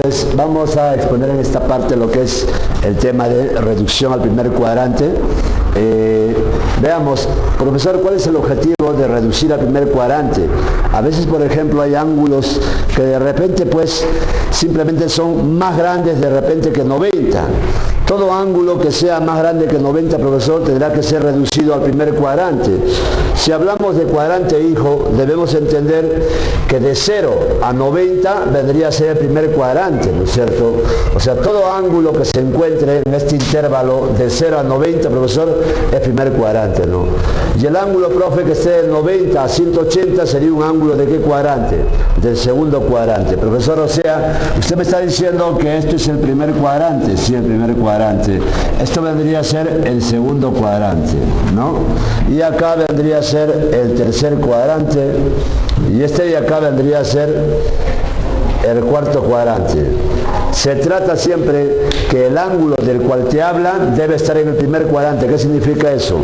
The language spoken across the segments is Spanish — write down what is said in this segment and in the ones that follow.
Entonces vamos a exponer en esta parte lo que es el tema de reducción al primer cuadrante. Veamos, profesor, ¿cuál es el objetivo de reducir al primer cuadrante? A veces, por ejemplo, hay ángulos que de repente pues simplemente son más grandes de repente que 90. Todo ángulo que sea más grande que 90, profesor, tendrá que ser reducido al primer cuadrante. Si hablamos de cuadrante, hijo, debemos entender que de 0 a 90 vendría a ser el primer cuadrante, ¿no es cierto? O sea, todo ángulo que se encuentre en este intervalo de 0 a 90, profesor, es primer cuadrante, ¿no? Y el ángulo, profe, que esté de 90 a 180 sería un ángulo ¿de qué cuadrante? Del segundo cuadrante. Profesor, o sea, usted me está diciendo que esto es el primer cuadrante. Sí, el primer cuadrante. Esto vendría a ser el segundo cuadrante, ¿no? Y acá vendría a ser el tercer cuadrante. Y este de acá vendría a ser el cuarto cuadrante. Se trata siempre que el ángulo del cual te hablan debe estar en el primer cuadrante. ¿Qué significa eso?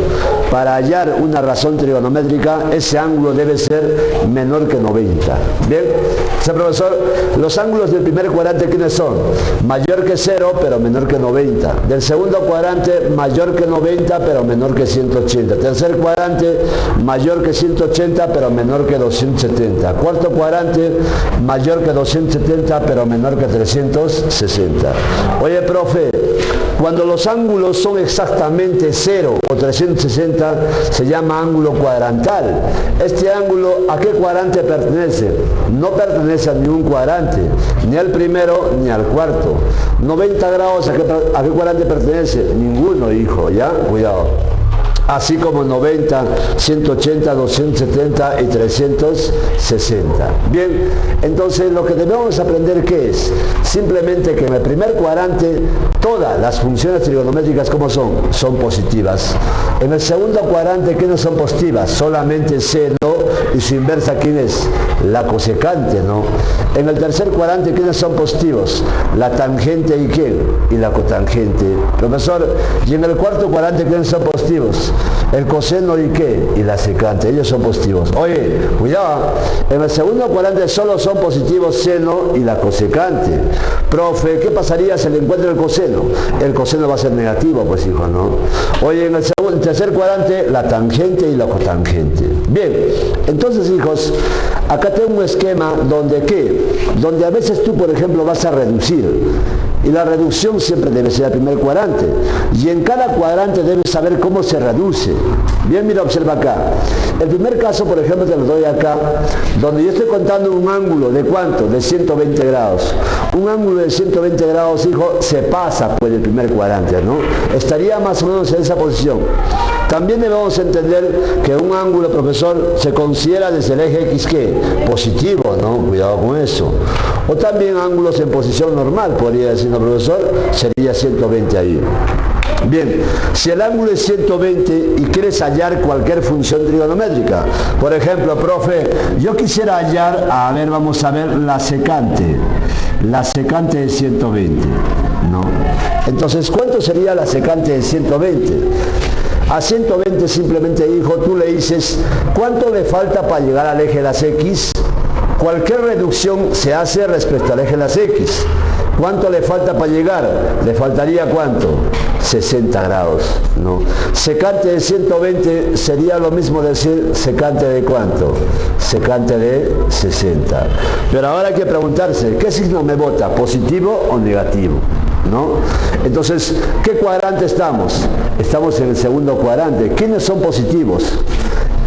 Para hallar una razón trigonométrica, ese ángulo debe ser menor que 90. ¿Bien? Profesor, los ángulos del primer cuadrante, ¿quiénes son? Mayor que 0, pero menor que 90. Del segundo cuadrante, mayor que 90, pero menor que 180. Tercer cuadrante, mayor que 180, pero menor que 270. Cuarto cuadrante, mayor que 270, pero menor que 360. Oye, profe, cuando los ángulos son exactamente 0 o 360, se llama ángulo cuadrantal. Este ángulo, ¿a qué cuadrante pertenece? No pertenece a ningún cuadrante, ni al primero ni al cuarto. 90 grados, ¿a qué cuadrante pertenece? Ninguno, hijo, ¿ya? Cuidado. Así como 90, 180, 270 y 360. Bien, entonces lo que debemos aprender, ¿qué es? Simplemente que en el primer cuadrante todas las funciones trigonométricas, ¿cómo son? Son positivas. En el segundo cuadrante, ¿qué no son positivas? Solamente seno y su inversa, ¿quién es? La cosecante, ¿no? En el tercer cuadrante, ¿quiénes son positivos? La tangente y ¿quién? Y la cotangente. Profesor, y en el cuarto cuadrante, ¿quiénes son positivos? El coseno y ¿qué? Y la secante. Ellos son positivos. Oye, cuidado, en el segundo cuadrante solo son positivos seno y la cosecante. Profe, ¿qué pasaría si le encuentra el coseno? El coseno va a ser negativo, pues, hijo, ¿no? Oye, en el tercer cuadrante, la tangente y la cotangente. Bien, entonces, hijos, acá tengo un esquema donde ¿qué? Donde a veces tú, por ejemplo, vas a reducir. Y la reducción siempre debe ser el primer cuadrante. Y en cada cuadrante debes saber cómo se reduce. Bien, mira, observa acá. El primer caso, por ejemplo, te lo doy acá, donde yo estoy contando un ángulo de ¿cuánto? De 120 grados. Un ángulo de 120 grados, hijo, se pasa por el primer cuadrante, ¿no? Estaría más o menos en esa posición. También debemos entender que un ángulo, profesor, se considera desde el eje X, ¿qué? Positivo, ¿no? Cuidado con eso. O también ángulos en posición normal, podría decir, ¿no, profesor? Sería 120 ahí. Bien, si el ángulo es 120 y quieres hallar cualquier función trigonométrica, por ejemplo, profe, yo quisiera hallar, a ver, vamos a ver, la secante de 120, ¿no? Entonces, ¿cuánto sería la secante de 120? A 120 simplemente, hijo, tú le dices, ¿cuánto le falta para llegar al eje de las X? Cualquier reducción se hace respecto al eje de las X. ¿Cuánto le falta para llegar? ¿Le faltaría cuánto? 60 grados, ¿no? Secante de 120 sería lo mismo decir secante de ¿cuánto? Secante de 60. Pero ahora hay que preguntarse, ¿qué signo me vota? ¿Positivo o negativo? ¿No? Entonces, ¿qué cuadrante estamos? Estamos en el segundo cuadrante. ¿Quiénes son positivos?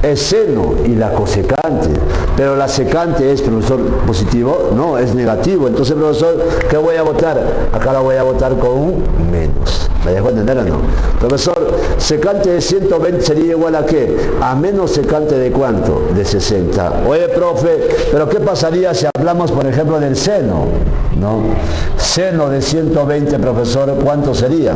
Es seno y la cosecante. Pero la secante es, profesor, positivo. No, es negativo. Entonces, profesor, ¿qué voy a votar? Acá la voy a votar con un menos. ¿Me dejó entender o no? Profesor, secante de 120 sería igual a ¿qué? A menos secante de ¿cuánto? De 60. Oye, profe, ¿pero qué pasaría si hablamos, por ejemplo, del seno? ¿No? Seno de 120, profesor, ¿cuánto sería?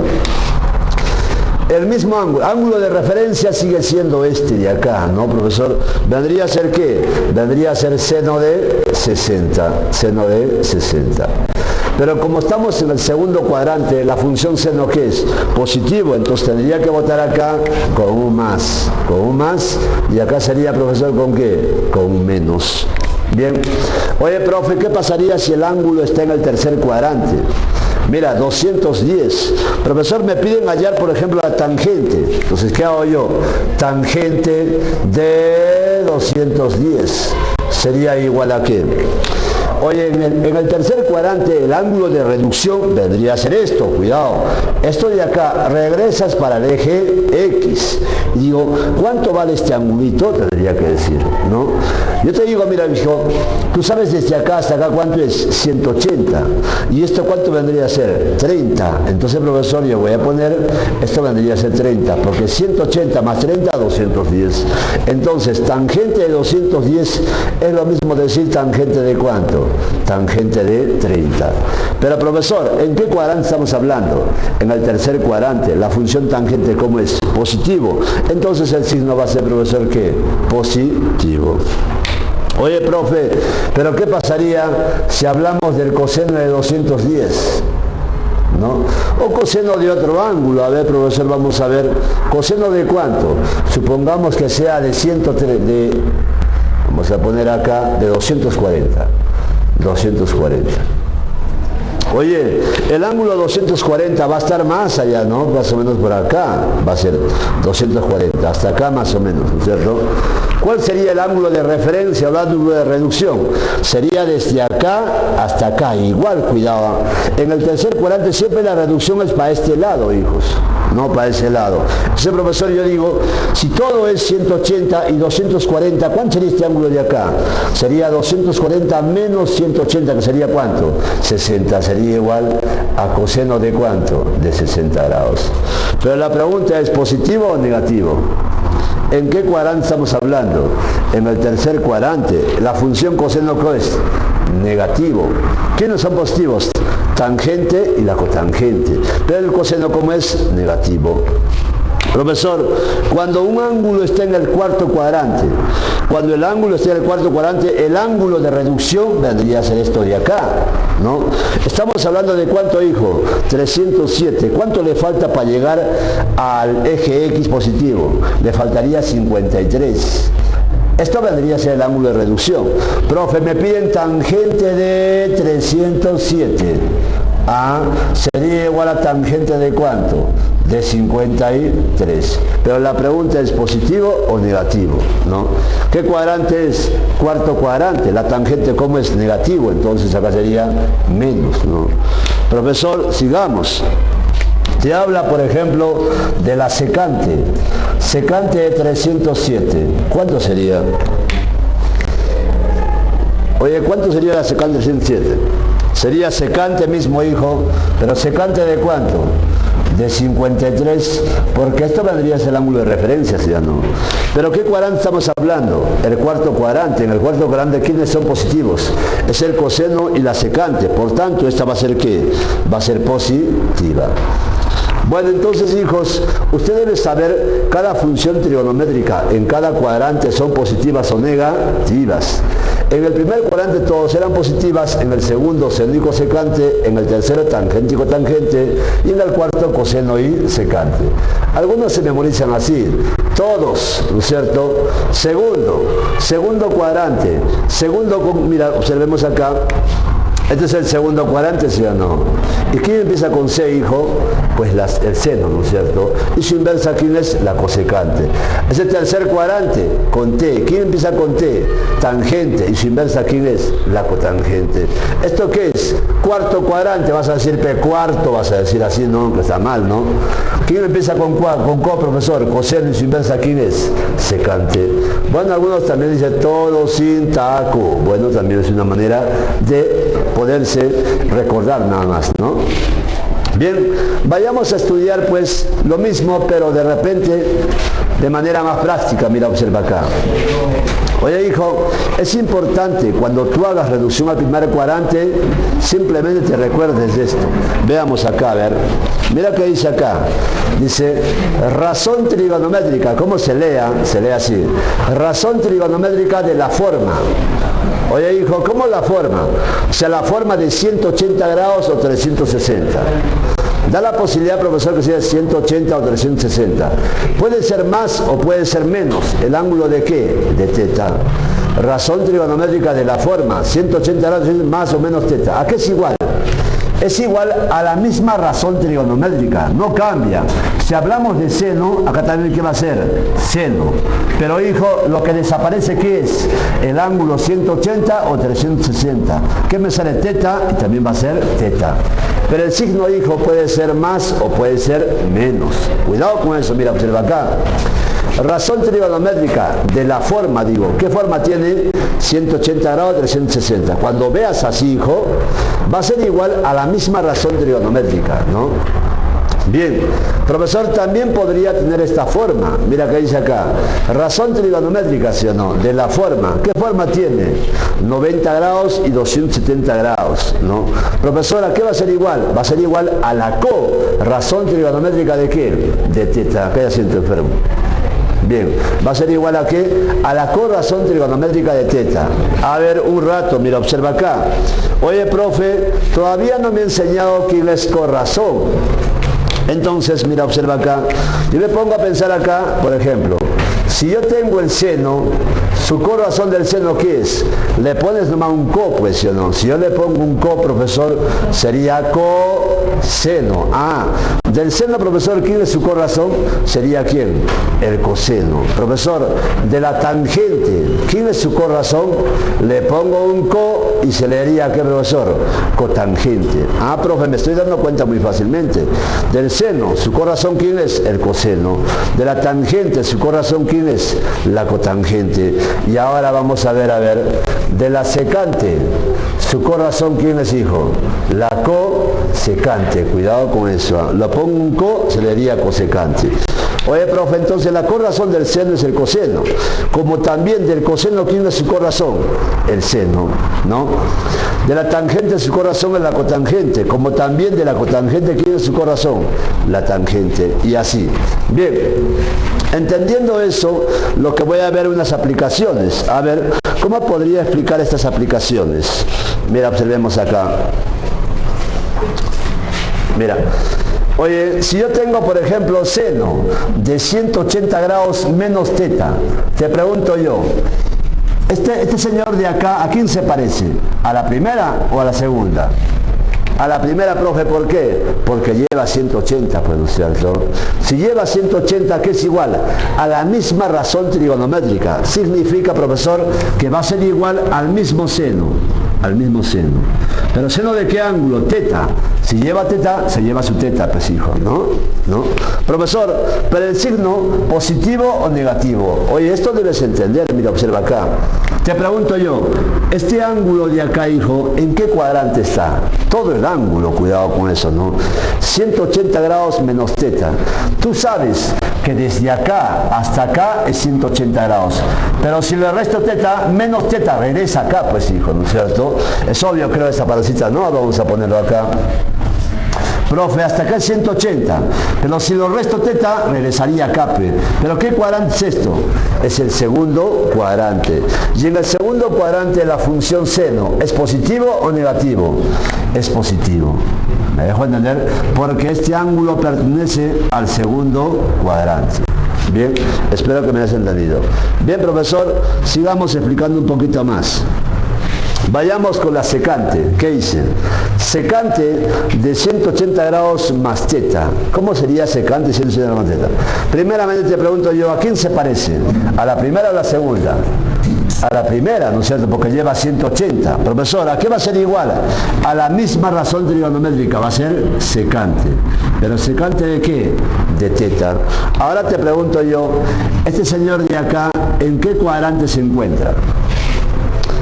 El mismo ángulo de referencia sigue siendo este de acá, ¿no, profesor? ¿Vendría a ser qué? Vendría a ser seno de 60, seno de 60. Pero como estamos en el segundo cuadrante, la función seno, ¿qué es? Positivo, entonces tendría que votar acá con un más, y acá sería, profesor, ¿con qué? Con un menos. Bien. Oye, profe, ¿qué pasaría si el ángulo está en el tercer cuadrante? Mira, 210. Profesor, me piden hallar, por ejemplo, la tangente. Entonces, ¿qué hago yo? Tangente de 210 sería igual a ¿qué? Oye, en el tercer cuadrante el ángulo de reducción vendría a ser esto, cuidado. Esto de acá, regresas para el eje X. Y digo, ¿cuánto vale este angulito? Tendría que decir, ¿no? Yo te digo, mira, hijo, tú sabes desde acá hasta acá cuánto es 180. ¿Y esto cuánto vendría a ser? 30. Entonces, profesor, yo voy a poner, esto vendría a ser 30, porque 180 más 30, 210. Entonces, tangente de 210 es lo mismo decir tangente de ¿cuánto? Tangente de 30. Pero profesor, ¿en qué cuadrante estamos hablando? En el tercer cuadrante. La función tangente, ¿cómo es? Positivo. Entonces el signo va a ser, profesor, ¿qué? Positivo. Oye, profe, ¿pero qué pasaría si hablamos del coseno de 210? ¿No? O coseno de otro ángulo. A ver, profesor, vamos a ver. ¿Coseno de cuánto? Supongamos que sea de 103, vamos a poner acá, de 240. 240. Oye, el ángulo 240 va a estar más allá, ¿no? Más o menos por acá va a ser 240, hasta acá más o menos, ¿no es cierto? ¿Cuál sería el ángulo de referencia o el ángulo de reducción? Sería desde acá hasta acá, igual, cuidado. En el tercer cuadrante siempre la reducción es para este lado, hijos, no para ese lado. Entonces, profesor, yo digo, si todo es 180 y 240, ¿cuánto sería este ángulo de acá? Sería 240 menos 180, que sería ¿cuánto? 60, sería igual a coseno de ¿cuánto? De 60 grados. Pero la pregunta es, ¿positivo o negativo? ¿En qué cuadrante estamos hablando? En el tercer cuadrante. La función coseno, ¿qué es? Negativo. ¿Quiénes son positivos? Tangente y la cotangente. Pero el coseno, ¿cómo es? Negativo. Profesor, cuando un ángulo está en el cuarto cuadrante, cuando el ángulo está en el cuarto cuadrante, el ángulo de reducción vendría a ser esto de acá, ¿no? Estamos hablando de ¿cuánto, hijo? 307. ¿Cuánto le falta para llegar al eje X positivo? Le faltaría 53. Esto vendría a ser el ángulo de reducción. Profe, me piden tangente de 307. Ah, sería igual a tangente de ¿cuánto? De 53. Pero la pregunta es positivo o negativo, ¿no? ¿Qué cuadrante es? Cuarto cuadrante. La tangente, ¿cómo es? Negativo. Entonces acá sería menos, ¿no? Profesor, sigamos. Te habla, por ejemplo, de la secante. Secante de 307. ¿Cuánto sería? Oye, ¿cuánto sería la secante de 307? Sería secante mismo, hijo, pero secante de ¿cuánto? De 53, porque esto vendría a ser el ángulo de referencia, ¿sí o no? Pero ¿qué cuadrante estamos hablando? El cuarto cuadrante. En el cuarto cuadrante, ¿quiénes son positivos? Es el coseno y la secante. Por tanto, esta va a ser ¿qué? Va a ser positiva. Bueno, entonces, hijos, usted debe saber cada función trigonométrica en cada cuadrante son positivas o negativas. En el primer cuadrante todos eran positivas, en el segundo seno y cosecante, en el tercero tangente y cotangente, y en el cuarto coseno y secante. Algunos se memorizan así, todos, ¿no es cierto? Segundo cuadrante, mira, observemos acá. Este es el segundo cuadrante, ¿sí o no? ¿Y quién empieza con C, hijo? Pues el seno, ¿no es cierto? Y su inversa, ¿quién es? La cosecante. Es el tercer cuadrante, con T. ¿Quién empieza con T? Tangente. Y su inversa, ¿quién es? La cotangente. ¿Esto qué es? Cuarto cuadrante, vas a decir P cuarto, vas a decir así, ¿no? Que está mal, ¿no? ¿Quién empieza con Co, profesor? Coseno. Y su inversa, ¿quién es? Secante. Bueno, algunos también dicen todo sin taco. Bueno, también es una manera de poderse recordar nada más, ¿no? Bien, vayamos a estudiar pues lo mismo, pero de repente de manera más práctica. Mira, observa acá. Oye, hijo, es importante cuando tú hagas reducción al primer cuadrante, simplemente te recuerdes de esto. Veamos acá, a ver. Mira qué dice acá. Dice, razón trigonométrica. ¿Cómo se lea? Se lee así. Razón trigonométrica de la forma. Oye, hijo, ¿cómo la forma? O sea, la forma de 180 grados o 360. Da la posibilidad, profesor, que sea 180 o 360. Puede ser más o puede ser menos. ¿El ángulo de qué? De teta. Razón trigonométrica de la forma. 180 grados más o menos teta. ¿A qué es igual? Es igual a la misma razón trigonométrica, no cambia. Si hablamos de seno, acá también ¿qué va a ser? Seno. Pero hijo, lo que desaparece ¿qué es? El ángulo 180 o 360. ¿Qué me sale? Teta y también va a ser teta. Pero el signo, hijo, puede ser más o puede ser menos. Cuidado con eso, mira, observa acá. Razón trigonométrica de la forma, digo. ¿Qué forma tiene? 180 grados, 360. Cuando veas así, hijo, va a ser igual a la misma razón trigonométrica, ¿no? Bien, profesor, también podría tener esta forma. Mira que dice acá, razón trigonométrica, ¿sí o no? De la forma. ¿Qué forma tiene? 90 grados y 270 grados, ¿no? Profesora, ¿qué va a ser igual? Va a ser igual a la razón trigonométrica de ¿qué? De teta. Acá ya siento enfermo. Bien, va a ser igual a ¿qué? A la corrazón trigonométrica de teta. A ver, un rato, mira, observa acá. Oye, profe, todavía no me ha enseñado quién es corrazón. Entonces, mira, observa acá. Yo me pongo a pensar acá, por ejemplo, si yo tengo el seno, su corrazón del seno, ¿qué es? Le pones nomás un co, pues, ¿sí o no? Si yo le pongo un co, profesor, sería coseno. Ah, del seno, profesor, ¿quién es su corrazón? Sería ¿quién? El coseno. Profesor, de la tangente, ¿quién es su corrazón? Le pongo un co y se leería ¿qué, profesor? Cotangente. Ah, profe, me estoy dando cuenta muy fácilmente. Del seno, su corrazón, ¿quién es? El coseno. De la tangente, su corrazón, ¿quién es? La cotangente. Y ahora vamos a ver, de la secante, su corrazón, ¿quién es, hijo? La cosecante. Cuidado con eso. Lo pongo un co, se leería cosecante. Oye, profe, entonces la corrazón del seno es el coseno. Como también del coseno, ¿quién es su corrazón? El seno, ¿no? De la tangente, su corrazón es la cotangente. Como también de la cotangente, ¿quién es su corrazón? La tangente. Y así. Bien, entendiendo eso, lo que voy a ver unas aplicaciones. A ver, ¿cómo podría explicar estas aplicaciones? Mira, observemos acá. Mira. Oye, si yo tengo, por ejemplo, seno de 180 grados menos teta, te pregunto yo, este señor de acá, ¿a quién se parece? ¿A la primera o a la segunda? A la primera, profe, ¿por qué? Porque lleva 180, pues, ¿no es cierto? Si lleva 180, ¿qué es igual? A la misma razón trigonométrica. Significa, profesor, que va a ser igual al mismo seno. Al mismo seno. ¿Pero seno de qué ángulo? Teta. Si lleva teta, se lleva su teta, pues, hijo, ¿no? ¿No? Profesor, pero el signo positivo o negativo. Oye, esto debes entender, mira, observa acá. Te pregunto yo, este ángulo de acá, hijo, ¿en qué cuadrante está? Todo el ángulo, cuidado con eso, ¿no? 180 grados menos teta. Tú sabes que desde acá hasta acá es 180 grados. Pero si le resto teta, menos teta, regresa acá, pues, hijo, ¿no es cierto? Es obvio, creo, esa parecita, ¿no? Vamos a ponerlo acá. Profe, hasta acá es 180, pero si lo resto teta, regresaría acá. ¿Pero qué cuadrante es esto? Es el segundo cuadrante. Y en el segundo cuadrante la función seno, ¿es positivo o negativo? Es positivo. ¿Me dejo entender? Porque este ángulo pertenece al segundo cuadrante. Bien, espero que me hayas entendido. Bien, profesor, sigamos explicando un poquito más. Vayamos con la secante. ¿Qué dice? Secante de 180 grados más teta. ¿Cómo sería secante de 180 grados más teta? Primeramente te pregunto yo, ¿a quién se parece? ¿A la primera o a la segunda? A la primera, ¿no es cierto? Porque lleva 180. Profesor, ¿a qué va a ser igual? A la misma razón trigonométrica, va a ser secante. ¿Pero secante de qué? De teta. Ahora te pregunto yo, este señor de acá, ¿en qué cuadrante se encuentra?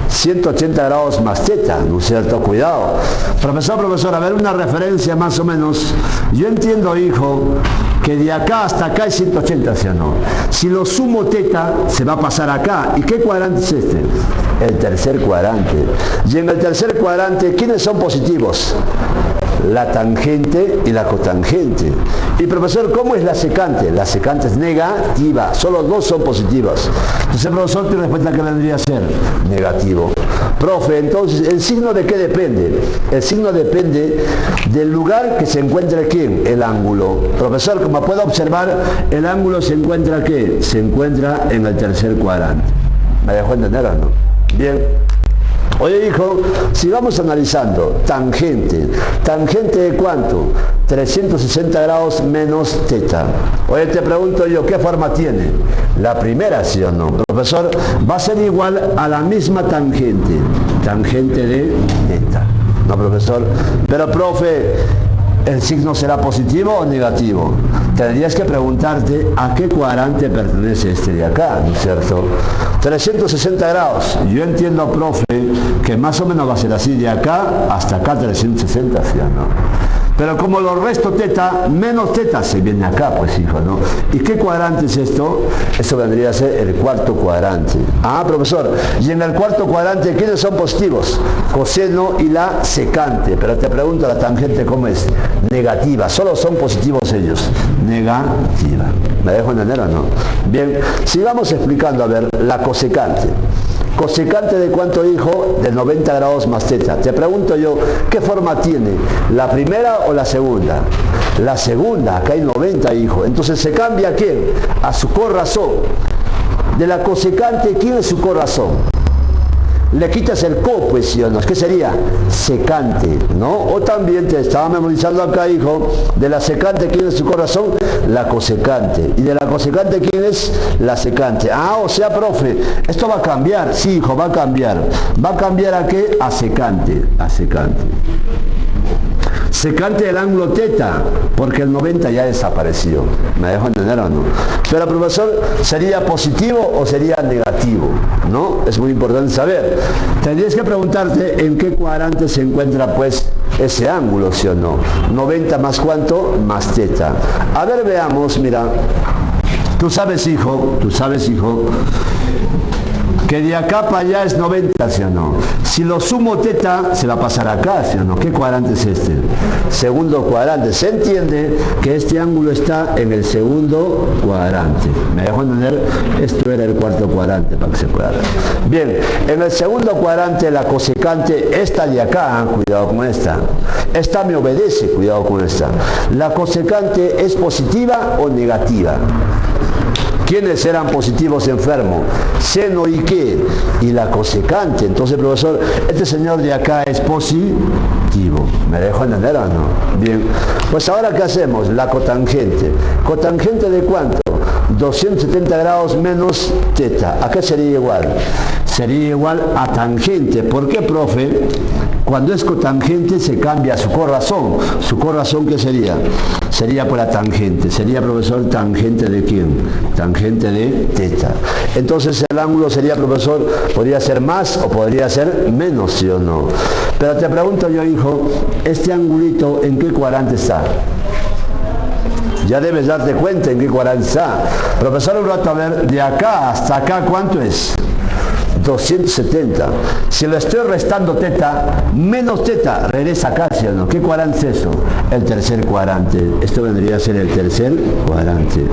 180 grados más teta, ¿no es cierto? Cuidado. Profesor, a ver una referencia más o menos. Yo entiendo, hijo, que de acá hasta acá es 180, ¿sí o no? Si lo sumo teta, se va a pasar acá. ¿Y qué cuadrante es este? El tercer cuadrante. Y en el tercer cuadrante, ¿quiénes son positivos? la tangente y la cotangente. Y profesor, ¿cómo es la secante? La secante es negativa, solo dos son positivas. Entonces, profesor, ¿tu respuesta qué vendría a ser? Negativo. Profe, entonces, ¿el signo de qué depende? El signo depende del lugar que se encuentre ¿quién? El ángulo. Profesor, como puede observar, el ángulo se encuentra ¿qué? Se encuentra en el tercer cuadrante. ¿Me dejó entender o no? Bien. Oye, hijo, sigamos analizando. Tangente. ¿Tangente de cuánto? 360 grados menos teta. Oye, te pregunto yo, ¿qué forma tiene? La primera, ¿sí o no? Profesor, va a ser igual a la misma tangente. Tangente de teta. No, profesor. Pero, profe, ¿el signo será positivo o negativo? Tendrías que preguntarte a qué cuadrante pertenece este de acá, ¿no es cierto? 360 grados. Yo entiendo, profe, que más o menos va a ser así, de acá hasta acá 360, ¿sí o no? Pero como lo resto teta, menos teta se viene acá, pues hijo, ¿no? ¿Y qué cuadrante es esto? Eso vendría a ser el cuarto cuadrante. Ah, profesor, y en el cuarto cuadrante, ¿quiénes son positivos? Coseno y la secante. Pero te pregunto, la tangente, ¿cómo es? Negativa, solo son positivos ellos. Negativa. ¿Me dejo entender o no? Bien, sigamos explicando, a ver, la cosecante. Cosecante de cuánto, hijo? De 90 grados más teta. Te pregunto yo, ¿qué forma tiene? ¿La primera o la segunda? La segunda, acá hay 90, hijo. Entonces se cambia ¿a quién? A su corrazón. De la cosecante, ¿quién es su corrazón? Le quitas el co, pues, ¿sí o no? ¿Qué sería? Secante, ¿no? O también te estaba memorizando acá, hijo, de la secante, ¿quién es su corazón? La cosecante. Y de la cosecante, ¿quién es? La secante. Ah, o sea, profe, esto va a cambiar. Sí, hijo, va a cambiar. ¿Va a cambiar a qué? A secante. A secante. Secante del ángulo teta, porque el 90 ya desapareció. ¿Me dejo entender o no? Pero, profesor, ¿sería positivo o sería negativo? ¿No? Es muy importante saber. Tendrías que preguntarte en qué cuadrante se encuentra, pues, ese ángulo, ¿sí o no? 90 más cuánto? Más teta. A ver, veamos, mira. Tú sabes, hijo, que de acá para allá es 90, ¿sí o no? Si lo sumo teta, se va a pasar acá, ¿sí o no? ¿Qué cuadrante es este? Segundo cuadrante. Se entiende que este ángulo está en el segundo cuadrante. ¿Me dejo entender? Esto era el cuarto cuadrante, para que se pueda ver. Bien, en el segundo cuadrante, la cosecante, esta de acá, cuidado con esta. Esta me obedece, cuidado con esta. ¿La cosecante es positiva o negativa? ¿Quiénes eran positivos enfermos? Seno y qué? Y la cosecante. Entonces, profesor, este señor de acá es positivo. ¿Me dejo entender o no? Bien. Pues ahora, ¿qué hacemos? La cotangente. ¿Cotangente de cuánto? 270 grados menos teta. ¿A qué sería igual? Sería igual a tangente. ¿Por qué, profe? Cuando es cotangente se cambia su corrazón. ¿Su corrazón qué sería? Sería por la tangente. Sería, profesor, tangente de quién? Tangente de teta. Entonces el ángulo sería, profesor, podría ser más o podría ser menos, ¿sí o no? Pero te pregunto yo, hijo, ¿este angulito en qué cuadrante está? Ya debes darte cuenta en qué cuadrante está. Profesor, un rato, a ver, de acá hasta acá, ¿cuánto es? 270. Si lo estoy restando teta, menos teta, regresa acá, ¿sí o no? ¿Qué cuadrante es eso? El tercer cuadrante. Esto vendría a ser el tercer cuadrante.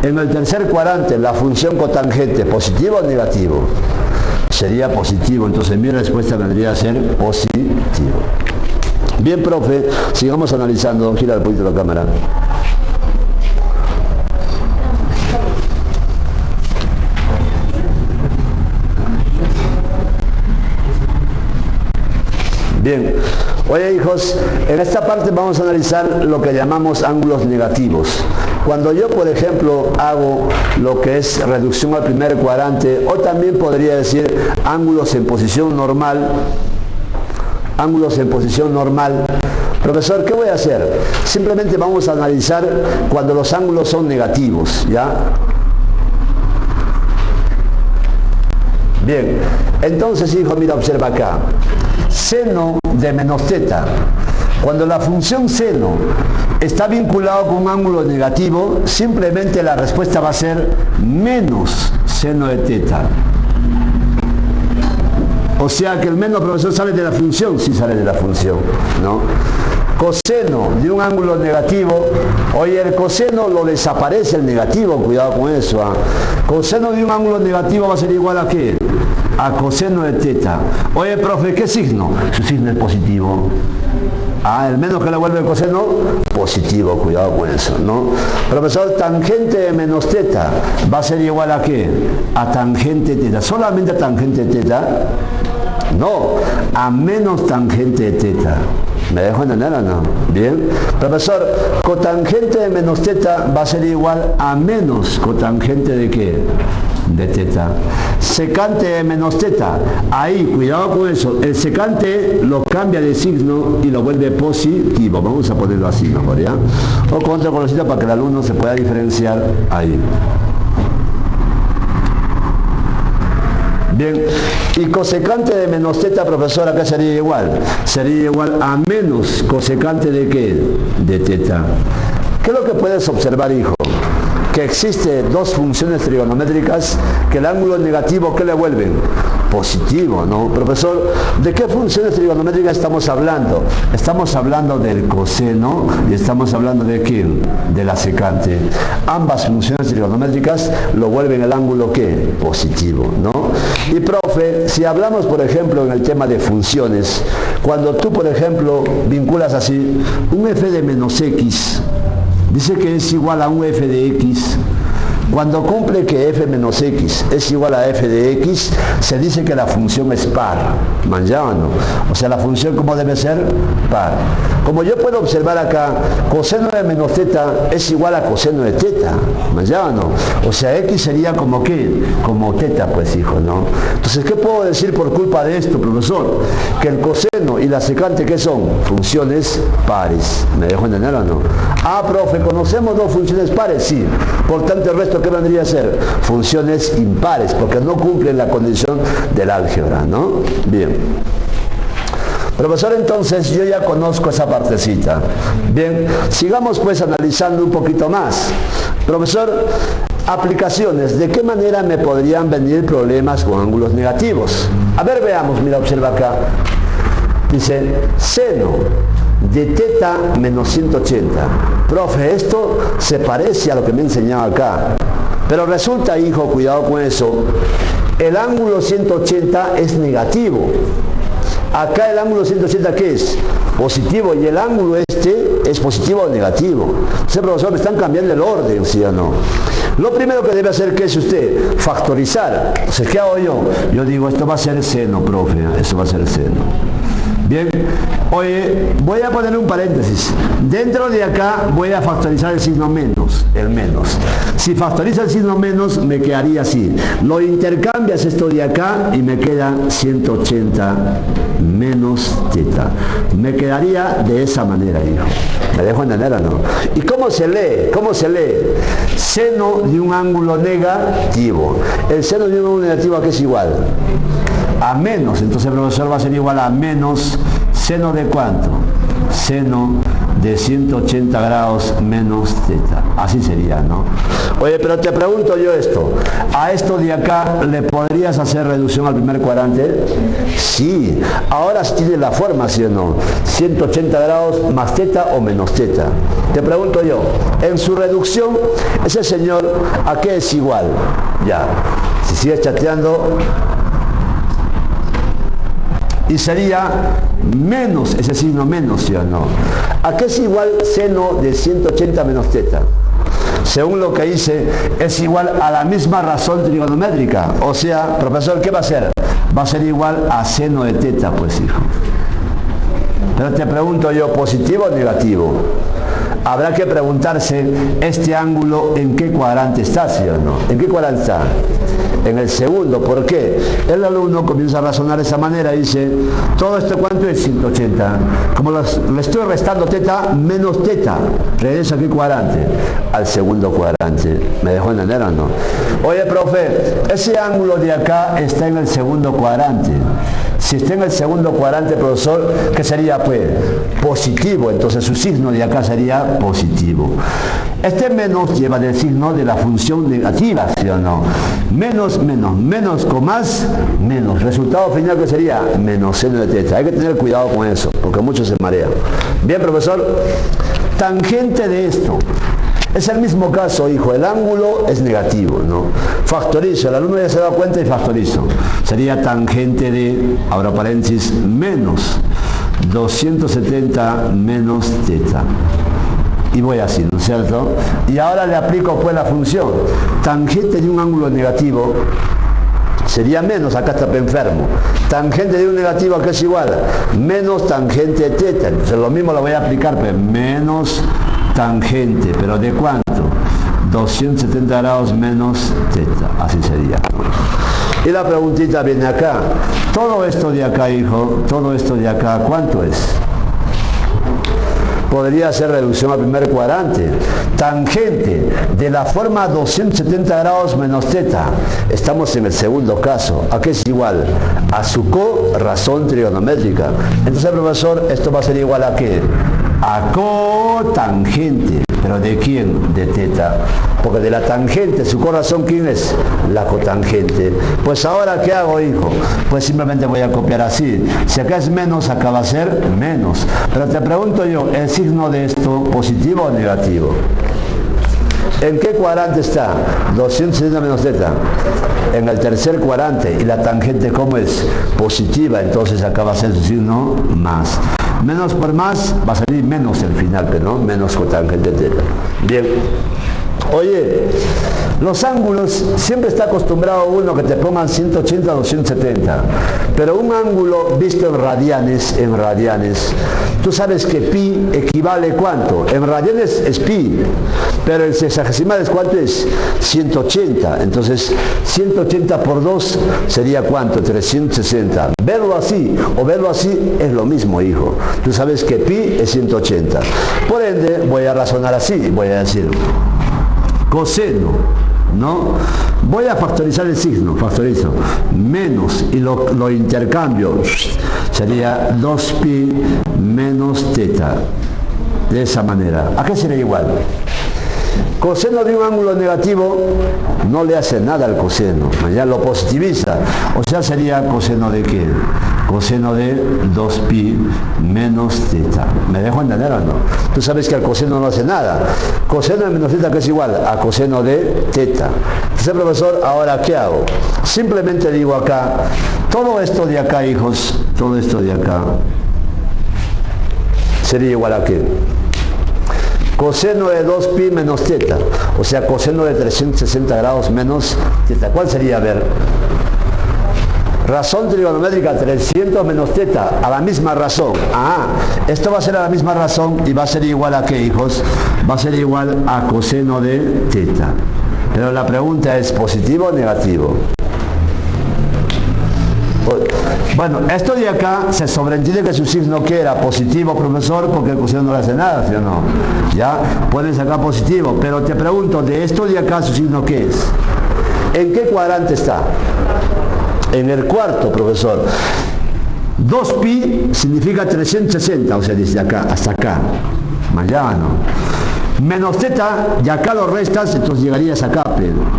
En el tercer cuadrante, la función cotangente, ¿positivo o negativo? Sería positivo, entonces mi respuesta vendría a ser positivo. Bien, profe, sigamos analizando. Gira un poquito la cámara. Bien, oye, hijos, en esta parte vamos a analizar lo que llamamos ángulos negativos. Cuando yo, por ejemplo, hago lo que es reducción al primer cuadrante, o también podría decir ángulos en posición normal, profesor, ¿qué voy a hacer? Simplemente vamos a analizar cuando los ángulos son negativos, ¿ya? Bien, entonces, hijo, mira, observa acá. Seno de menos teta. Cuando la función seno está vinculado con un ángulo negativo, simplemente la respuesta va a ser menos seno de teta. O sea que el menos, profesor, sale de la función. Sí sale de la función, ¿no? coseno de un ángulo negativo, oye, el coseno lo desaparece el negativo, cuidado con eso. Coseno de un ángulo negativo va a ser igual a ¿qué? A coseno de teta. Oye, profe, ¿qué signo? Su signo es positivo. El menos que le vuelve el coseno, positivo, cuidado con eso, ¿no? Profesor, tangente de menos teta va a ser igual a ¿qué? A tangente de teta. ¿Solamente a tangente de teta? No, a menos tangente de teta. ¿Me dejo entender o no? Bien. Profesor, cotangente de menos teta va a ser igual a menos cotangente de ¿qué? De teta. Secante de menos teta. Ahí, cuidado con eso. El secante lo cambia de signo y lo vuelve positivo. Vamos a ponerlo así mejor, ¿ya? O con otra colorcita para que el alumno se pueda diferenciar ahí. Bien, y cosecante de menos teta, profesor, acá sería igual. Sería igual a menos cosecante de ¿qué? De teta. ¿Qué es lo que puedes observar, hijo? Que existe dos funciones trigonométricas que el ángulo negativo, ¿qué le vuelven? Positivo, ¿no? Profesor, ¿de qué funciones trigonométricas estamos hablando? Estamos hablando del coseno y estamos hablando de ¿quién? De la secante. Ambas funciones trigonométricas lo vuelven el ángulo ¿qué? Positivo, ¿no? Y profe, si hablamos, por ejemplo, en el tema de funciones, cuando tú, por ejemplo, vinculas así, un f de menos x, dice que es igual a un f de x. Cuando cumple que f menos x es igual a f de x, se dice que la función es par. ¿Manllano? O sea, la función, ¿cómo debe ser? Par. Como yo puedo observar acá, coseno de menos teta es igual a coseno de teta. ¿Manllano? O sea, x sería como ¿qué? Como teta, pues, hijo, ¿no? Entonces, ¿qué puedo decir por culpa de esto, profesor? Que el coseno y la secante, ¿qué son? Funciones pares. ¿Me dejo entender o no? Profe, ¿conocemos dos funciones pares? Sí. Por tanto, el resto, ¿qué vendría a ser? Funciones impares, porque no cumplen la condición del álgebra, ¿no? Bien. Profesor, entonces yo ya conozco esa partecita. Bien, sigamos pues analizando un poquito más. Profesor, aplicaciones. ¿De qué manera me podrían venir problemas con ángulos negativos? A ver, veamos, mira, observa acá. Dice, seno de teta menos 180. Profe, esto se parece a lo que me he enseñado acá. Pero resulta, hijo, cuidado con eso, el ángulo 180 es negativo. Acá el ángulo 180, ¿qué es? Positivo. Y el ángulo este es positivo o negativo. Entonces, profesor, me están cambiando el orden, ¿sí o no? Lo primero que debe hacer, ¿qué es usted? Factorizar. Entonces, ¿qué hago yo? Yo digo, esto va a ser seno, profe. Esto va a ser seno. Bien, oye, voy a poner un paréntesis. Dentro de acá voy a factorizar el signo menos, el menos. Si factoriza el signo menos, me quedaría así. Lo intercambias esto de acá y me queda 180 menos teta. Me quedaría de esa manera, hijo. ¿Me dejo entender o no? ¿Y cómo se lee? ¿Cómo se lee? Seno de un ángulo negativo. El seno de un ángulo negativo, ¿a qué es igual? A menos. Entonces el profesor va a ser igual a menos seno de ¿cuánto? Seno de 180 grados menos teta. Así sería, ¿no? Oye, pero te pregunto yo esto. ¿A esto de acá le podrías hacer reducción al primer cuadrante? Sí. Ahora tiene la forma, ¿sí o no? 180 grados más teta o menos teta. Te pregunto yo, en su reducción, ese señor, ¿a qué es igual? Ya. Si sigues chateando, y sería menos, ese signo menos, ¿sí o no? ¿A qué es igual seno de 180 menos teta? Según lo que hice, es igual a la misma razón trigonométrica. O sea, profesor, ¿qué va a ser? Va a ser igual a seno de teta, pues, hijo. Pero te pregunto yo, ¿positivo o negativo? Habrá que preguntarse, este ángulo, ¿en qué cuadrante está, sí o no? ¿En qué cuadrante está? En el segundo. ¿Por qué? El alumno comienza a razonar de esa manera y dice, todo esto ¿cuánto es? 180. Como le estoy restando teta, menos teta. ¿Regresa a qué cuadrante? Al segundo cuadrante. ¿Me dejó entender o no? Oye, profe, ese ángulo de acá está en el segundo cuadrante. Si está en el segundo cuadrante, profesor, ¿qué sería? Pues positivo. Entonces su signo de acá sería positivo. Este menos lleva el signo de la función negativa, ¿sí o no? Menos, menos, menos con más, menos. Resultado final que sería menos seno de teta. Hay que tener cuidado con eso, porque muchos se marean. Bien, profesor. Tangente de esto. Es el mismo caso, hijo. El ángulo es negativo, ¿no? Factorizo. El alumno ya se da cuenta y factorizo. Sería tangente de, abro paréntesis, menos 270 menos teta. Y voy así, ¿no es cierto? Y ahora le aplico pues la función. Tangente de un ángulo negativo sería menos, acá está enfermo. Tangente de un negativo que es igual, menos tangente de teta. Entonces lo mismo lo voy a aplicar, pues, menos tangente, pero ¿de cuánto? 270 grados menos teta, así sería. Y la preguntita viene acá. Todo esto de acá, hijo, todo esto de acá, ¿cuánto es? Podría ser reducción al primer cuadrante. Tangente de la forma 270 grados menos teta. Estamos en el segundo caso. ¿A qué es igual? A su razón trigonométrica. Entonces, profesor, esto va a ser igual a ¿qué? A cotangente. ¿Pero de quién? De teta. Porque de la tangente, su corazón, ¿quién es? La cotangente. Pues ahora, ¿qué hago, hijo? Pues simplemente voy a copiar así. Si acá es menos, acá va a ser menos. Pero te pregunto yo, ¿el signo de esto positivo o negativo? ¿En qué cuadrante está? 270 menos teta. En el tercer cuadrante. ¿Y la tangente cómo es? Positiva. Entonces acá va a ser su signo más. Menos por más va a salir menos el final, pero no menos cotangente teta. Bien. Oye, los ángulos, siempre está acostumbrado uno que te pongan 180 a 270, pero un ángulo visto en radianes, tú sabes que pi equivale ¿cuánto? En radianes es pi, pero el sexagesimal es ¿cuánto es? 180, entonces 180 por 2 sería ¿cuánto? 360. Verlo así o verlo así es lo mismo, hijo. Tú sabes que pi es 180. Por ende, voy a razonar así, voy a decir coseno, ¿no? Voy a factorizar el signo, factorizo, menos, y lo intercambio, sería 2pi menos teta, de esa manera. ¿A qué sería igual? Coseno de un ángulo negativo no le hace nada al coseno, ya lo positiviza, o sea sería coseno de ¿qué? Coseno de 2pi menos teta. ¿Me dejo entender o no? Tú sabes que al coseno no hace nada. Coseno de menos teta que es igual a coseno de teta. Entonces, profesor, ahora ¿qué hago? Simplemente digo acá, todo esto de acá, hijos, todo esto de acá sería igual a ¿qué? Coseno de 2pi menos teta, o sea, coseno de 360 grados menos teta. ¿Cuál sería? A ver, razón trigonométrica 300 menos teta, a la misma razón. Esto va a ser a la misma razón y va a ser igual a ¿qué, hijos? Va a ser igual a coseno de teta. Pero la pregunta es, ¿positivo o negativo? Bueno, esto de acá se sobreentiende que su signo que era positivo, profesor, porque el coseno no le hace nada, ¿sí o no? Ya, pueden sacar positivo, pero te pregunto, de esto de acá, ¿su signo qué es? ¿En qué cuadrante está? En el cuarto, profesor. 2pi significa 360, o sea, desde acá hasta acá. Mañana. Menos teta, y acá lo restas, entonces llegarías acá,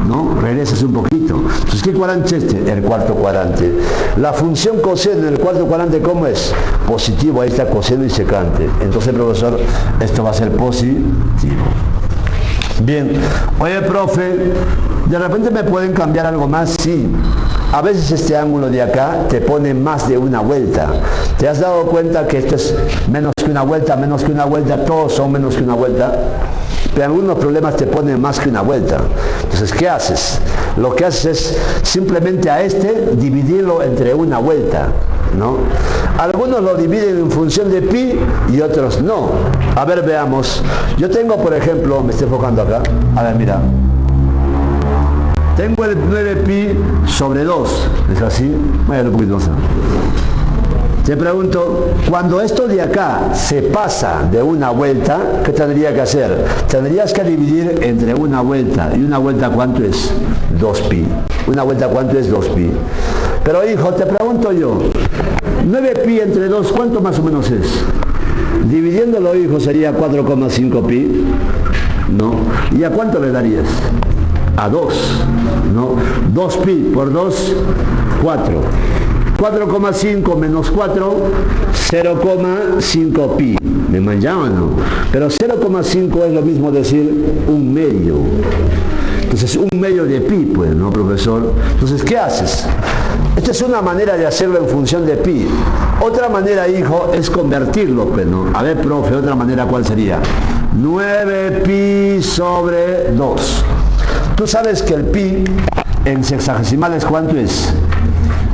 ¿no? Regresas un poquito. Entonces, ¿qué cuadrante es este? El cuarto cuadrante. La función coseno en el cuarto cuadrante, ¿cómo es? Positivo, ahí está coseno y secante. Entonces, profesor, esto va a ser positivo. Bien. Oye, profe, ¿de repente me pueden cambiar algo más? Sí. A veces este ángulo de acá te pone más de una vuelta. ¿Te has dado cuenta que esto es menos que una vuelta, todos son menos que una vuelta? Pero algunos problemas te ponen más que una vuelta. Entonces, ¿qué haces? Lo que haces es simplemente a este dividirlo entre una vuelta, ¿no? Algunos lo dividen en función de pi y otros no. A ver, veamos. Yo tengo, por ejemplo, me estoy enfocando acá. A ver, mira. Tengo el 9pi sobre 2, ¿es así? Voy a ver un poquito más. Te pregunto, cuando esto de acá se pasa de una vuelta, ¿qué tendría que hacer? Tendrías que dividir entre una vuelta. ¿Y una vuelta cuánto es? 2pi. ¿Una vuelta cuánto es? 2pi. Pero hijo, te pregunto yo, 9pi entre 2, ¿cuánto más o menos es? Dividiéndolo, hijo, sería 4,5 pi, ¿no? ¿Y a cuánto le darías? A 2, ¿no? 2 pi por 2, 4. 4,5 menos 4, 0,5 pi. ¿Me manchaban, no? Pero 0,5 es lo mismo decir un medio. Entonces, un medio de pi, pues, ¿no, profesor? Entonces, ¿qué haces? Esta es una manera de hacerlo en función de pi. Otra manera, hijo, es convertirlo, pues, ¿no? A ver, profe, otra manera, ¿cuál sería? 9 pi sobre 2. Tú sabes que el pi en sexagesimales, ¿cuánto es?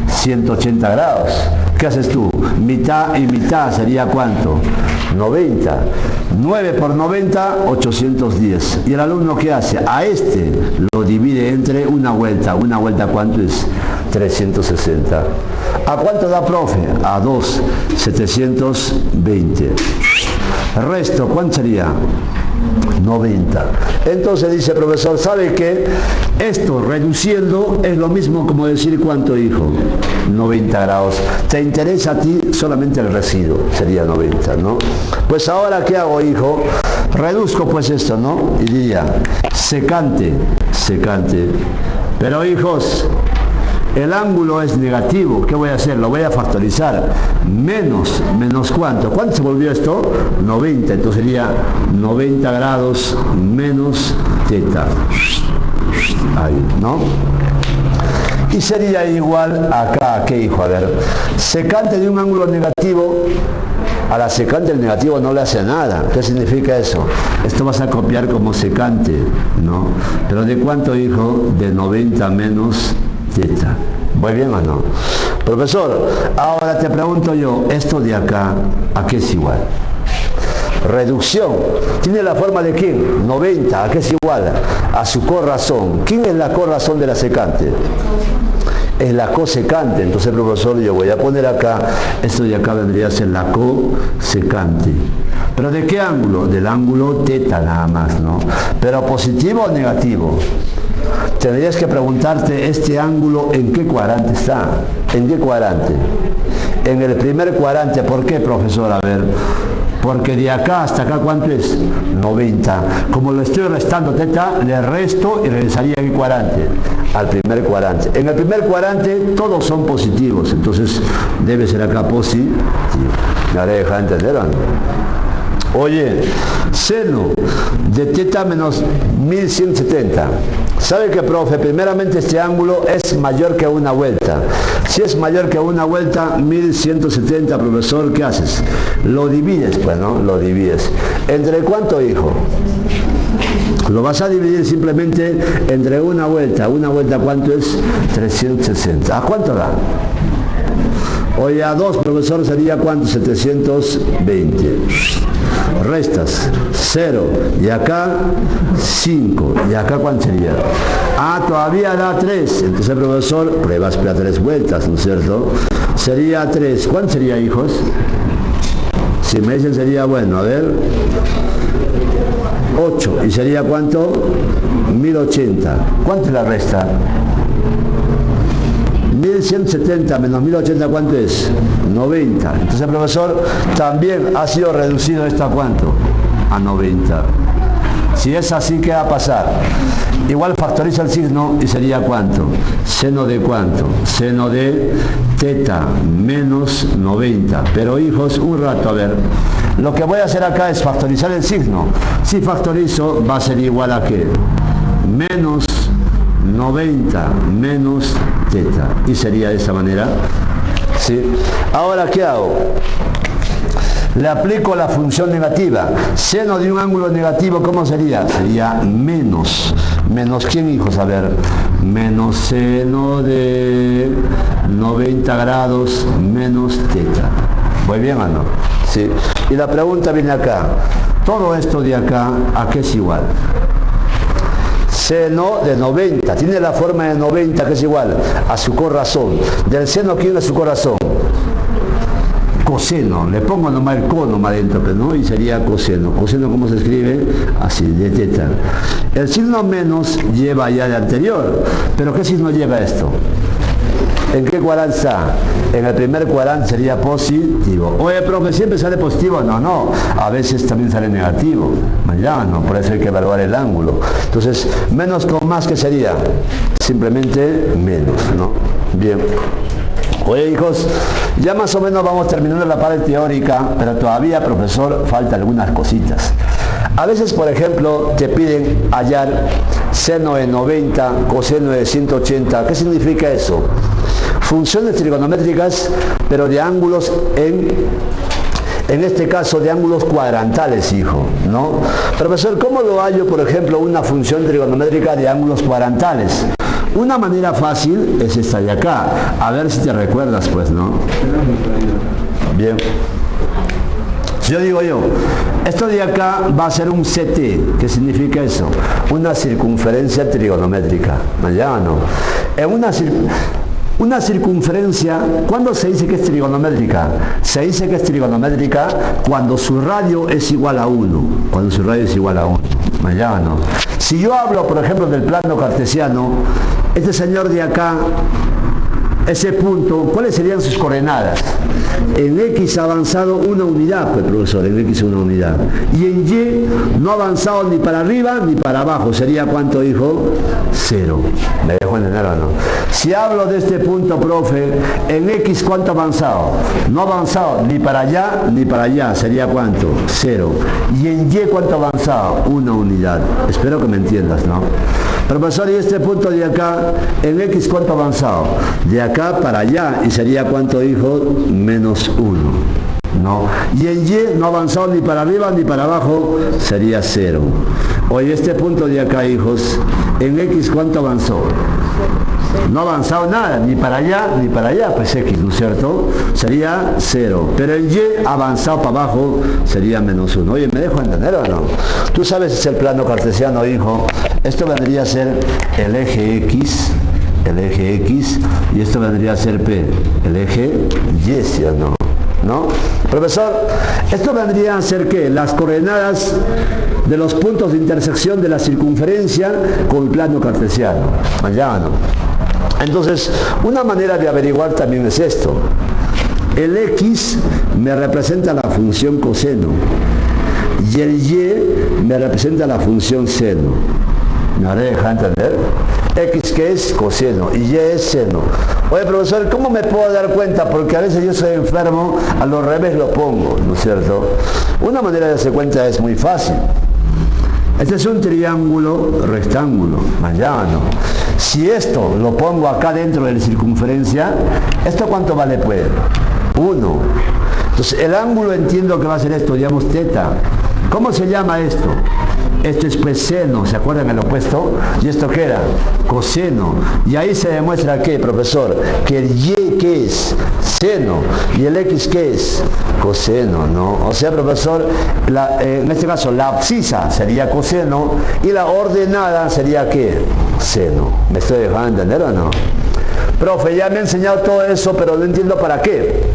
180 grados. ¿Qué haces tú? Mitad y mitad sería ¿cuánto? 90. 9 por 90, 810. ¿Y el alumno qué hace? A este lo divide entre una vuelta. ¿Una vuelta cuánto es? 360. ¿A cuánto da, profe? A 2, 720. El resto, ¿cuánto sería? 90. Entonces dice el profesor, ¿sabe qué? Esto reduciendo es lo mismo como decir ¿cuánto, hijo? 90 grados. ¿Te interesa a ti solamente el residuo? Sería 90, ¿no? Pues ahora, ¿qué hago, hijo? Reduzco pues esto, ¿no? Y diría, secante. Pero, hijos, el ángulo es negativo. ¿Qué voy a hacer? Lo voy a factorizar. Menos ¿cuánto? ¿Cuánto se volvió esto? 90. Entonces sería 90 grados menos teta. Ahí, ¿no? Y sería igual acá. ¿Qué, hijo? A ver. Secante de un ángulo negativo. A la secante el negativo no le hace nada. ¿Qué significa eso? Esto vas a copiar como secante, ¿no? ¿Pero de cuánto, hijo? De 90 menos teta. ¿Muy bien o no? Profesor, ahora te pregunto yo, esto de acá, ¿a qué es igual? Reducción. ¿Tiene la forma de quién? 90. ¿A qué es igual? A su corrazón. ¿Quién es la corrazón de la secante? Es la cosecante. Entonces, profesor, yo voy a poner acá, esto de acá vendría a ser la cosecante. ¿Pero de qué ángulo? Del ángulo teta nada más, ¿no? ¿Pero positivo o negativo? Tendrías que preguntarte, ¿este ángulo en qué cuadrante está? ¿En qué cuadrante? En el primer cuadrante. ¿Por qué, profesor? A ver, porque de acá hasta acá, ¿cuánto es? 90. Como lo estoy restando teta, le resto y regresaría a qué cuadrante? Al primer cuadrante. En el primer cuadrante todos son positivos, entonces debe ser acá positivo. ¿Me haré dejar entender o no? Oye, seno de teta menos 1170. ¿Sabe qué, profe? Primeramente este ángulo es mayor que una vuelta. Si es mayor que una vuelta, 1170, profesor, ¿qué haces? Lo divides, pues, ¿no? Lo divides. ¿Entre cuánto, hijo? Lo vas a dividir simplemente entre una vuelta. ¿Una vuelta cuánto es? 360. ¿A cuánto da? Oye, a 2, profesor, sería ¿cuánto? 720. Restas 0 y acá 5 y acá ¿cuánto sería? Ah, todavía da 3. Entonces, profesor, pruebas para 3 vueltas, ¿no es cierto? Sería 3. ¿Cuánto sería, hijos? Si me dicen sería, bueno, a ver, 8. ¿Y sería cuánto? 1080. ¿Cuánto es la resta? 1170 menos 1080, ¿cuánto es? 90. Entonces, profesor, también ha sido reducido esto a ¿cuánto? A 90. Si es así, ¿qué va a pasar? Igual factoriza el signo y sería ¿cuánto? Seno de ¿cuánto? Seno de teta menos 90. Pero, hijos, un rato, a ver. Lo que voy a hacer acá es factorizar el signo. Si factorizo, va a ser igual a ¿qué? Menos 90 menos teta. Y sería de esa manera. ¿Sí? Ahora, ¿qué hago? Le aplico la función negativa. Seno de un ángulo negativo, ¿cómo sería? Sería menos. ¿Menos quién, hijos? A ver. Menos seno de 90 grados menos teta. ¿Voy bien o no? Sí. Y la pregunta viene acá. Todo esto de acá, ¿a qué es igual? Seno de 90, tiene la forma de 90 que es igual a su corrazón. Del seno, ¿quién es su corazón? Coseno, le pongo nomás el cono más dentro, pero no, y sería coseno. Coseno, ¿cómo se escribe? Así, de teta. El signo menos lleva ya de anterior, pero ¿qué signo lleva esto? ¿En qué cuadrante está? En el primer cuadrante sería positivo. Oye, profe, ¿siempre sale positivo? No, no. A veces también sale negativo. Ya, no, por eso hay que evaluar el ángulo. Entonces, menos con más, ¿qué sería? Simplemente menos, ¿no? Bien. Oye, hijos, ya más o menos vamos terminando la parte teórica, pero todavía, profesor, falta algunas cositas. A veces, por ejemplo, te piden hallar seno de 90, coseno de 180. ¿Qué significa eso? Funciones trigonométricas, pero de ángulos en este caso de ángulos cuadrantales, hijo, ¿no? Profesor, ¿cómo lo hallo, por ejemplo, una función trigonométrica de ángulos cuadrantales? Una manera fácil es esta de acá. A ver si te recuerdas, pues, ¿no? Bien. Yo digo esto de acá va a ser un CT. ¿Qué significa eso? Una circunferencia trigonométrica. ¿Ya o no? En una circunferencia, ¿cuándo se dice que es trigonométrica? Se dice que es trigonométrica cuando su radio es igual a 1. Cuando su radio es igual a 1. ¿Ya o no? Si yo hablo, por ejemplo, del plano cartesiano, este señor de acá, ese punto, ¿cuáles serían sus coordenadas? En X ha avanzado una unidad, pues, profesor, en X una unidad. Y en Y no ha avanzado ni para arriba ni para abajo. ¿Sería cuánto, hijo? 0. ¿Me dejo entender o no? Si hablo de este punto, profe, en X, ¿cuánto ha avanzado? No ha avanzado ni para allá ni para allá. ¿Sería cuánto? 0. Y en Y, ¿cuánto ha avanzado? Una unidad. Espero que me entiendas, ¿no? Profesor, y este punto de acá, en X, ¿cuánto ha avanzado? De acá para allá, y sería cuánto, hijo, menos 1. ¿No? Y en Y no ha avanzado ni para arriba ni para abajo, sería 0. Oye, este punto de acá, hijos, en X, ¿cuánto avanzó? No ha avanzado nada, ni para allá, pues X, ¿no es cierto? Sería 0. Pero en Y ha avanzado para abajo, sería menos 1. Oye, ¿me dejo entender o no? Tú sabes, es el plano cartesiano, hijo. Esto vendría a ser el eje X, y esto vendría a ser P, el eje Y, ¿sí o no? ¿No? Profesor, esto vendría a ser ¿qué? Las coordenadas de los puntos de intersección de la circunferencia con el plano cartesiano. ¿Ya no? Entonces, una manera de averiguar también es esto. El X me representa la función coseno y el Y me representa la función seno. ¿Me habré dejado entender? X que es coseno y Y es seno. Oye, profesor, ¿cómo me puedo dar cuenta? Porque a veces yo soy enfermo, a lo revés lo pongo, ¿no es cierto? Una manera de darse cuenta es muy fácil. Este es un triángulo rectángulo, mayano. Si esto lo pongo acá dentro de la circunferencia, ¿esto cuánto vale, pues? 1. Entonces, el ángulo entiendo que va a ser esto, digamos teta. ¿Cómo se llama esto? Esto es pues seno, ¿se acuerdan el opuesto? ¿Y esto qué era? Coseno. Y ahí se demuestra ¿qué, profesor? Que el Y, ¿qué es? Seno. ¿Y el X qué es? Coseno, ¿no? O sea, profesor, en este caso la abscisa sería coseno y la ordenada sería ¿qué? Seno. ¿Me estoy dejando entender o no? Profe, ya me ha enseñado todo eso, pero no entiendo para qué.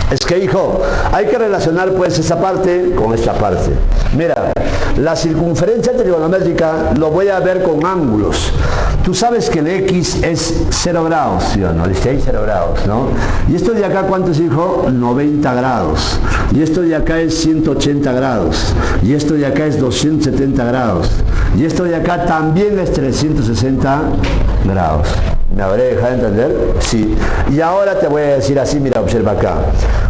Es que, hijo, hay que relacionar pues esa parte con esta parte. Mira, la circunferencia trigonométrica lo voy a ver con ángulos. Tú sabes que el X es 0 grados, ¿sí o no? Dice ahí 0 grados, ¿no? Y esto de acá, ¿cuánto es, hijo? 90 grados. Y esto de acá es 180 grados. Y esto de acá es 270 grados. Y esto de acá también es 360 grados. ¿Me habré dejado entender? Sí. Y ahora te voy a decir así, mira, observa acá.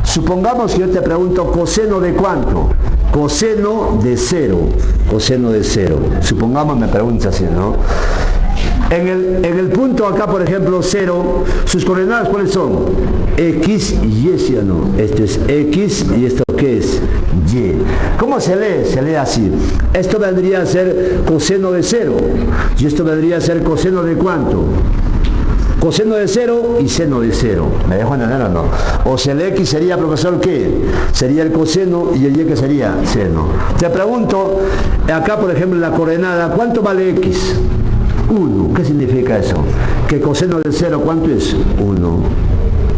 Supongamos que yo te pregunto, ¿coseno de cuánto? Coseno de 0. Coseno de 0. Supongamos me preguntas así, ¿no? En el punto acá, por ejemplo, 0, sus coordenadas, ¿cuáles son? X y Y, ¿sí o no? Esto es X y esto ¿qué es? Y. ¿Cómo se lee? Se lee así. Esto vendría a ser coseno de 0. Y esto vendría a ser coseno de ¿cuánto? Coseno de 0 y seno de 0. ¿Me dejo entender o no? O sea, el X sería, profesor, ¿qué? Sería el coseno y el Y que sería seno. Te pregunto, acá por ejemplo la coordenada, ¿cuánto vale X? 1. ¿Qué significa eso? Que coseno de 0, ¿cuánto es? 1.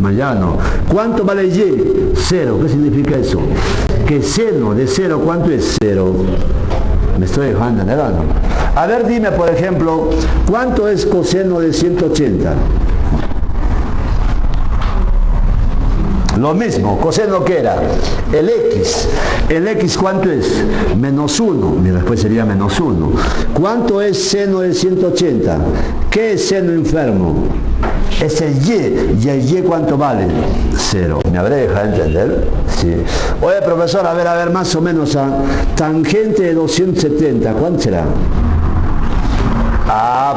Mayano. ¿Cuánto vale Y? 0. ¿Qué significa eso? Que seno de 0, ¿cuánto es? 0. ¿Me estoy dejando entender o no? A ver, dime, por ejemplo, ¿cuánto es coseno de 180? Lo mismo, coseno ¿qué era? El X. ¿El X cuánto es? Menos 1. Mi respuesta sería menos 1. ¿Cuánto es seno de 180? ¿Qué es seno enfermo? Es el Y. ¿Y el Y cuánto vale? 0. ¿Me habré dejado entender? Sí. Oye, profesor, a ver, más o menos, tangente de 270, ¿cuánto será?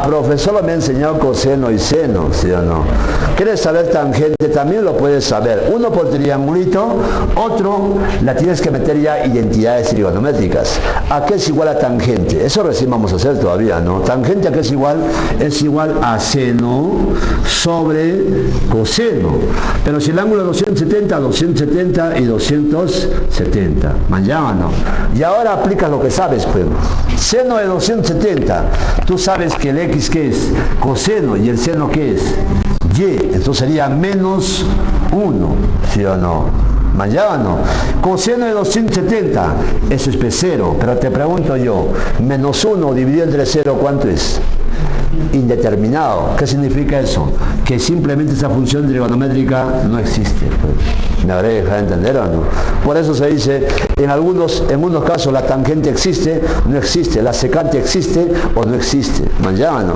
Profesor, me ha enseñado coseno y seno, ¿sí o no? ¿Quieres saber tangente? También lo puedes saber. Uno por triangulito, otro la tienes que meter ya identidades trigonométricas. ¿A qué es igual a tangente? Eso recién vamos a hacer todavía, ¿no? Tangente a qué es igual? Es igual a seno sobre coseno. Pero si el ángulo es 270, 270 y 270. ¿Mañana no? Y ahora aplicas lo que sabes, pues. Seno de 270. Tú sabes que el X ¿qué es? Coseno. ¿Y el seno qué es? Y. Entonces sería menos 1. ¿Sí o no? ¿Mañana no? Coseno de 270. Eso es P0. Pero te pregunto yo, menos 1 dividido entre 0, ¿cuánto es? Indeterminado. ¿Qué significa eso? Que simplemente esa función trigonométrica no existe. ¿Me habré dejado entender o no? Por eso se dice, en algunos casos la tangente existe, no existe, la secante existe o no existe. Mañana no.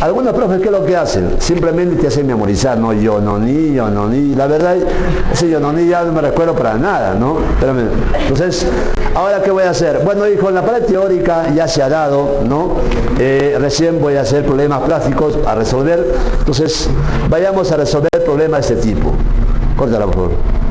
Algunos profes, ¿qué es lo que hacen? Simplemente te hacen memorizar, ¿no? Yo no ni. La verdad, ese yo no ni ya no me recuerdo para nada, ¿no? Espérame. Entonces, ¿ahora qué voy a hacer? Bueno, hijo, la parte teórica ya se ha dado, ¿no? Recién voy a hacer problemas prácticos a resolver. Entonces, vayamos a resolver problemas de este tipo. Córtala, por favor.